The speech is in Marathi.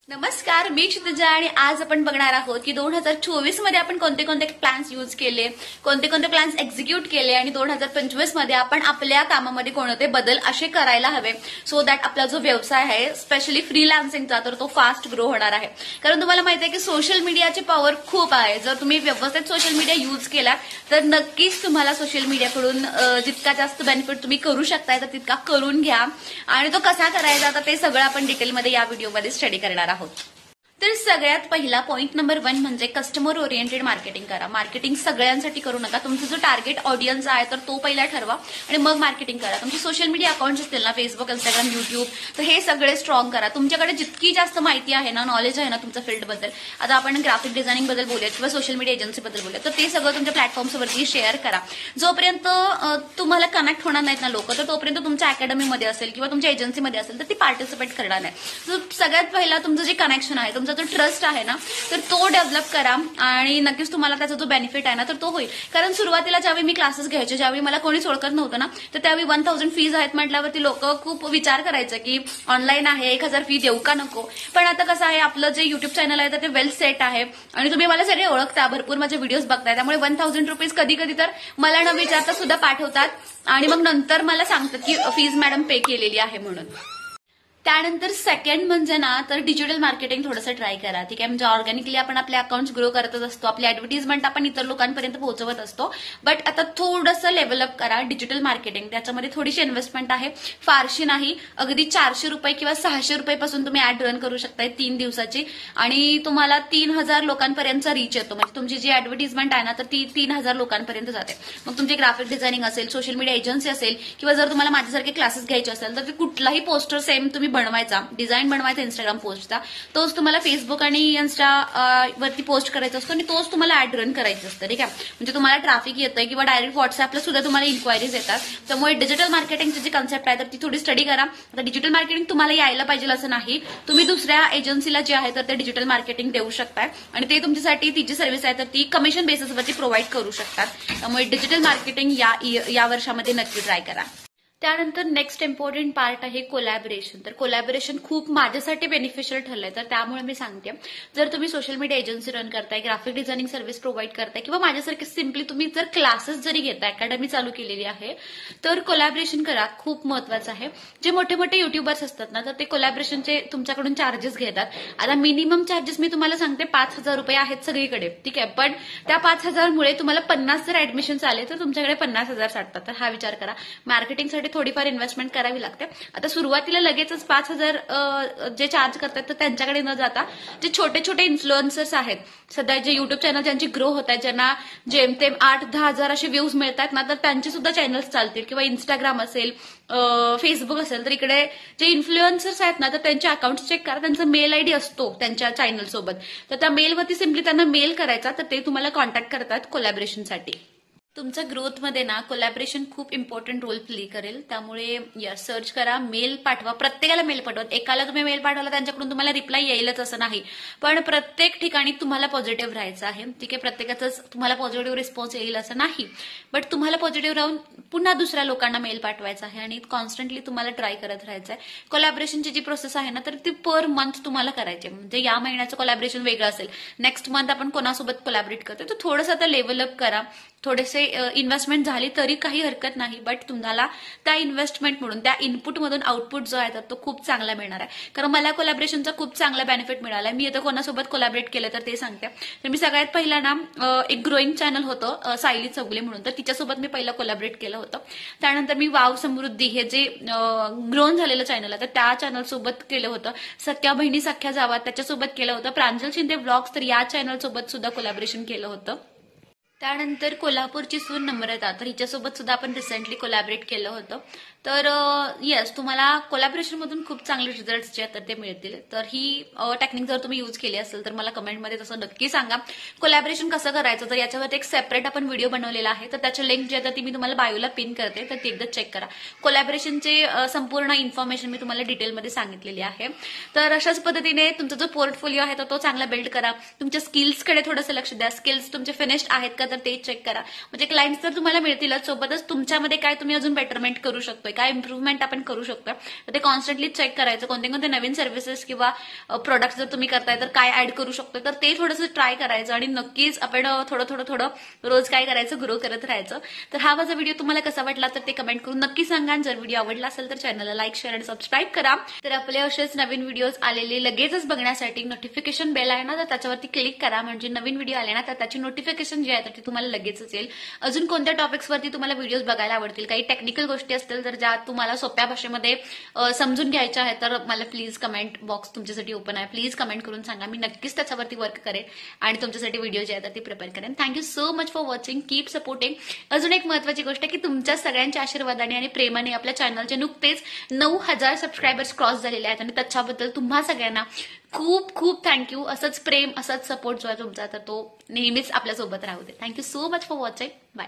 नमस्कार, मी क्षितिजा आणि आज आपण बघणार आहोत की 2024 मध्ये आपण कोणते कोणते प्लॅन्स यूज केले, कोणते कोणते प्लॅन्स एक्झिक्यूट केले आणि 2025 मध्ये आपण आपल्या कामामध्ये कोणते बदल असे करायला हवे सो दॅट आपला जो व्यवसाय आहे स्पेशली फ्रीलान्सिंगचा तर तो फास्ट ग्रो होणार आहे. कारण तुम्हाला माहिती आहे की सोशल मीडियाची पॉवर खूप आहे. जर तुम्ही व्यवस्थित सोशल मीडिया यूज केला तर नक्कीच तुम्हाला सोशल मीडियाकडून जितका जास्त बेनिफिट तुम्ही करू शकताय तर तितका करून घ्या आणि तो कसा करायचा तर ते सगळं आपण डिटेलमध्ये या व्हिडिओमध्ये स्टडी करणार आहोत. तर सगळ्यात पहिला पॉइंट नंबर 1 म्हणजे कस्टमर ओरिएंटेड मार्केटिंग करा. मार्केटिंग सगळ्यांसाठी करू नका. तुमचा जो टार्गेट ऑडियन्स आहे तर तो पहिला ठरवा आणि मग मार्केटिंग करा. तुमचे सोशल मीडिया अकाउंट्स असतील ना, फेसबुक, इंस्टाग्राम, युट्यूब, तर हे सगळे स्ट्रॉंग करा. तुमच्याकडे जितकी जास्त माहिती आहे ना, नॉलेज आहे ना तुमच्या फील्डबद्दल, आता आपण ग्राफिक डिझायनिंग बद्दल बोलूया किंवा सोशल मीडिया एजन्सी बद्दल बोलूया, तर ते सगळं तुमच्या प्लॅटफॉर्म्सवरती शेअर करा. जोपर्यंत तुम्हाला कनेक्ट होणार नाहीत ना लोक, तर तोपर्यंत तुमच्या अकॅडमीमध्ये असेल किंवा तुमच्या एजन्सीमध्ये असेल तर ती पार्टिसिपेट करणार नाही. तर सगळ्यात पहिला तुमचं जे कनेक्शन आहे, तुमचा जो ट्रस्ट आहे ना, तर तो डेव्हलप करा आणि नक्कीच तुम्हाला त्याचा जो बेनिफिट आहे ना तर तो होईल. कारण सुरुवातीला ज्यावेळी मी क्लासेस घ्यायचे, ज्यावेळी मला कोणीच ओळखत नव्हतं ना, तर त्यावेळी 1000 फीज आहेत म्हटल्यावरती लोक खूप विचार करायचं की ऑनलाईन आहे, 1000 फी देऊ का नको. पण आता कसं आहे, आपलं जे युट्यूब चॅनल आहे तर ते वेल सेट आहे आणि तुम्ही मला सगळे ओळखता, भरपूर माझे व्हिडिओज बघताय, त्यामुळे 1000 रुपीज कधी कधी तर मला न विचारता सुद्धा पाठवतात आणि मग नंतर मला सांगतात की फीज मॅडम पे केलेली आहे म्हणून. त्यानंतर सेकंड म्हणजे ना तर डिजिटल मार्केटिंग थोडंसं ट्राय करा. ठीक आहे, म्हणजे ऑर्गॅनिकली आपण आपले अकाउंट्स ग्रो करतच असतो, आपली ऍडव्हर्टिजमेंट आपण इतर लोकांपर्यंत पोहोचवत असतो, बट आता थोडंसं लेव्हलअप करा डिजिटल मार्केटिंग. त्याच्यामध्ये थोडीशी इन्व्हेस्टमेंट आहे, फारशी नाही. अगदी 400 रुपये किंवा 600 रुपयापासून तुम्ही ऍड रन करू शकताय 3 दिवसाची आणि तुम्हाला 3000 लोकांपर्यंतचा रीच येतो. म्हणजे तुमची जी ऍडव्हर्टिजमेंट आहे ना तर ती 3000 लोकांपर्यंत जाते. मग तुमची ग्राफिक डिझायनिंग असेल, सोशल मीडिया एजन्सी असेल किंवा जर तुम्हाला माझ्यासारखे क्लासेस घ्यायचे असेल तर कुठलाही पोस्टर सेम तुम्ही बनवायचा, डिझाईन बनवायचा इंस्टाग्राम पोस्टचा, तोच तुम्हाला फेसबुक आणि इन्स्टा वरती पोस्ट करायचा असतो आणि तोच तुम्हाला ऍड रन करायचं असतं. ठीक आहे, म्हणजे तुम्हाला ट्रॅफिक येतंय किंवा डायरेक्ट व्हॉट्सअपला सुद्धा तुम्हाला इन्क्वायरीज येतात. त्यामुळे डिजिटल मार्केटिंगची जी कन्सेप्ट आहे तर ती थोडी स्टडी करा. आता डिजिटल मार्केटिंग तुम्हाला यायला पाहिजे असं नाही, तुम्ही दुसऱ्या एजन्सीला जे आहे तर ते डिजिटल मार्केटिंग देऊ शकताय आणि ते तुमच्यासाठी ती जी सर्व्हिस आहे तर ती कमिशन बेसिसवरती प्रोव्हाइड करू शकतात. त्यामुळे डिजिटल मार्केटिंग या वर्षामध्ये नक्की ट्राय करा. त्यानंतर नेक्स्ट इम्पॉर्टंट पार्ट आहे कोलॅबोरेशन. तर कोलॅबोरेशन खूप माझ्यासाठी बेनिफिशियल ठरलंय, तर त्यामुळे मी सांगते, जर तुम्ही सोशल मीडिया एजन्सी रन करताय, ग्राफिक डिझायनिंग सर्व्हिस प्रोव्हाइड करताय किंवा माझ्यासारखे सिम्पली तुम्ही जर क्लासेस जरी घेताय, अकॅडमी चालू केलेली आहे, तर कोलॅबोरेशन करा. खूप महत्वाचं आहे. जे मोठे मोठे युट्यूबर्स असतात ना तर ते कोलॅबोरेशनचे तुमच्याकडून चार्जेस घेतात. आता मिनिमम चार्जेस मी तुम्हाला सांगते 5000 रुपये आहेत सगळीकडे. ठीक आहे, पण त्या 5000 मुळे तुम्हाला 50 जर ऍडमिशन आले तर तुमच्याकडे 50,000 साठतात. तर हा विचार करा. मार्केटिंगसाठी थोडीफार इन्व्हेस्टमेंट करावी लागते. आता सुरुवातीला लगेचच 5000 जे चार्ज करतात तर त्यांच्याकडे न जाता जे छोटे छोटे इन्फ्लुएन्सर्स आहेत, सध्या जे युट्यूब चॅनल ज्यांची ग्रो होत आहेत, ज्यांना जेमतेम 8-10 हजार असे व्ह्यूज मिळतात ना, तर त्यांचे सुद्धा चॅनल्स चालतील किंवा इंस्टाग्राम असेल, फेसबुक असेल, तर इकडे जे इन्फ्लुएन्सर्स आहेत ना तर त्यांचे अकाउंट चेक करा. त्यांचा मेल आयडी असतो त्यांच्या चॅनल सोबत, तर त्या मेलवरती सिम्पली त्यांना मेल करायचा, तर ते तुम्हाला कॉन्टॅक्ट करतात कोलॅबोरेशनसाठी. तुमच्या ग्रोथमध्ये ना कोलॅबोरेशन खूप इम्पॉर्टंट रोल प्ले करेल. त्यामुळे सर्च करा, मेल पाठवा, प्रत्येकाला मेल पाठवा. एकाला तुम्ही मेल पाठवला त्यांच्याकडून तुम्हाला रिप्लाय येईलच असं नाही, पण प्रत्येक ठिकाणी तुम्हाला पॉझिटिव्ह राहायचं आहे. ठीक आहे, प्रत्येकाचाच तुम्हाला पॉझिटिव्ह रिस्पॉन्स येईल असं नाही, बट तुम्हाला पॉझिटिव्ह राहून पुन्हा दुसऱ्या लोकांना मेल पाठवायचा आहे आणि कॉन्स्टंटली तुम्हाला ट्राय करत राहायचं आहे. कोलॅबोरेशनची जी प्रोसेस आहे ना तर ती पर मंथ तुम्हाला करायची. म्हणजे या महिन्याचं कोलॅबोरेशन वेगळं असेल, नेक्स्ट मंथ आपण कोणासोबत कोलॅबोरेट करतो, तर थोडंसं आता लेव्हल अप करा. थोडेसे इन्व्हेस्टमेंट झाली तरी काही हरकत नाही, बट तुम्हाला त्या इन्व्हेस्टमेंट म्हणून, त्या इनपुटमधून आउटपुट जो आहे तो खूप चांगला मिळणार आहे. कारण मला कोलॅबोरेशनचा खूप चांगला बेनिफिट मिळाला. मी आता कोणासोबत कोलॅबोरेट केलं तर ते सांगते. तर मी सगळ्यात पहिला ना एक ग्रोईंग चॅनल होतं सायली चौगले म्हणून, तर तिच्यासोबत मी पहिलं कोलॅबोरेट केलं होतं. त्यानंतर मी वाव समृद्धी हे जे ग्रोन झालेलं चॅनल आहे तर त्या चॅनल सोबत केलं होतं. सख्या बहिणी सख्या जावा त्याच्यासोबत केलं होतं. प्रांजल शिंदे ब्लॉग्स, तर या चॅनल सोबत सुद्धा कोलॅबोरेशन केलं होतं. त्यानंतर कोल्हापूरची सून नम्रता, तर हिच्यासोबत सुद्धा आपण रिसेंटली कोलॅबोरेट केलं होतं. तर येस, तुम्हाला कोलॅबोरेशनमधून खूप चांगले रिझल्ट्स जे आहेत ते मिळतील. तर ही टेक्निक जर तुम्ही यूज केली असेल तर मला कमेंटमध्ये तसं नक्की सांगा. कोलॅबोरेशन कसं करायचं तर याच्यावर एक सेपरेट आपण व्हिडिओ बनवलेला आहे, तर त्याची लिंक जी आहे ती मी तुम्हाला बायोला पिन करते, तर ती एकदा चेक करा. कोलॅबोरेशनचे संपूर्ण इन्फॉर्मेशन मी तुम्हाला डिटेलमध्ये सांगितलेली आहे. तर अशाच पद्धतीने तुमचा जो पोर्टफोलिओ आहे तो चांगला बिल्ड करा. तुमच्या स्किल्सकडे थोडंसं लक्ष द्या. स्किल्स तुमचे फिनिश्ड आहेत का तर ते चेक करा. म्हणजे क्लायंट्स तर तुम्हाला मिळतीलच, सोबतच तुमच्यामध्ये काय तुम्ही अजून बेटरमेंट करू शकतो शकतोय, काय इम्प्रूव्हमेंट आपण करू शकतो, तर ते कॉन्स्टंटली चेक करायचं. कोणते कोणते नवीन सर्व्हिसेस किंवा प्रोडक्ट जर तुम्ही करताय तर काय ऍड करू शकतो, तर ते थोडंसं ट्राय करायचं आणि नक्कीच आपण थोडं रोज काय करायचं, ग्रो करत राहायचं. तर हा माझा व्हिडिओ तुम्हाला कसा वाटला तर ते कमेंट करून नक्की सांगा. जर व्हिडिओ आवडला असेल तर चॅनलला लाईक, शेअर आणि सबस्क्राईब करा. तर आपले असेच नवीन व्हिडिओज आलेले लगेचच बघण्यासाठी नोटिफिकेशन बेल आहे ना, तर त्याच्यावरती क्लिक करा. म्हणजे नवीन व्हिडिओ आले ना तर त्याची नोटिफिकेशन जी आहे तर ती तुम्हाला लगेचच येईल. अजून कोणत्या टॉपिक्सवरती तुम्हाला व्हिडिओज बघायला आवडतील, काही टेक्निकल गोष्टी असतील तर ज्या तुम्हाला सोप्या भाषेमध्ये समजून घ्यायच्या आहेत, तर मला प्लीज कमेंट बॉक्स तुमच्यासाठी ओपन आहे. प्लीज कमेंट करून सांगा. मी नक्कीच त्याच्यावरती वर्क करेन आणि तुमच्यासाठी व्हिडिओ जे आहे तर ती प्रिपेअर करेन. Thank you so much for watching. Keep supporting. अजून एक महत्त्वाची गोष्ट की तुमच्या सगळ्यांच्या आशीर्वादाने आणि प्रेमाने आपल्या चॅनलचे नुकतेच 9,000 सबस्क्रायबर्स क्रॉस झालेले आहेत आणि त्याच्याबद्दल तुम्हा सगळ्यांना खूप खूप थँक्यू. असंच प्रेम, असंच सपोर्ट जो आहे तुमचा तर तो नेहमीच आपल्यासोबत राहू दे. Thank you so much for watching. Bye.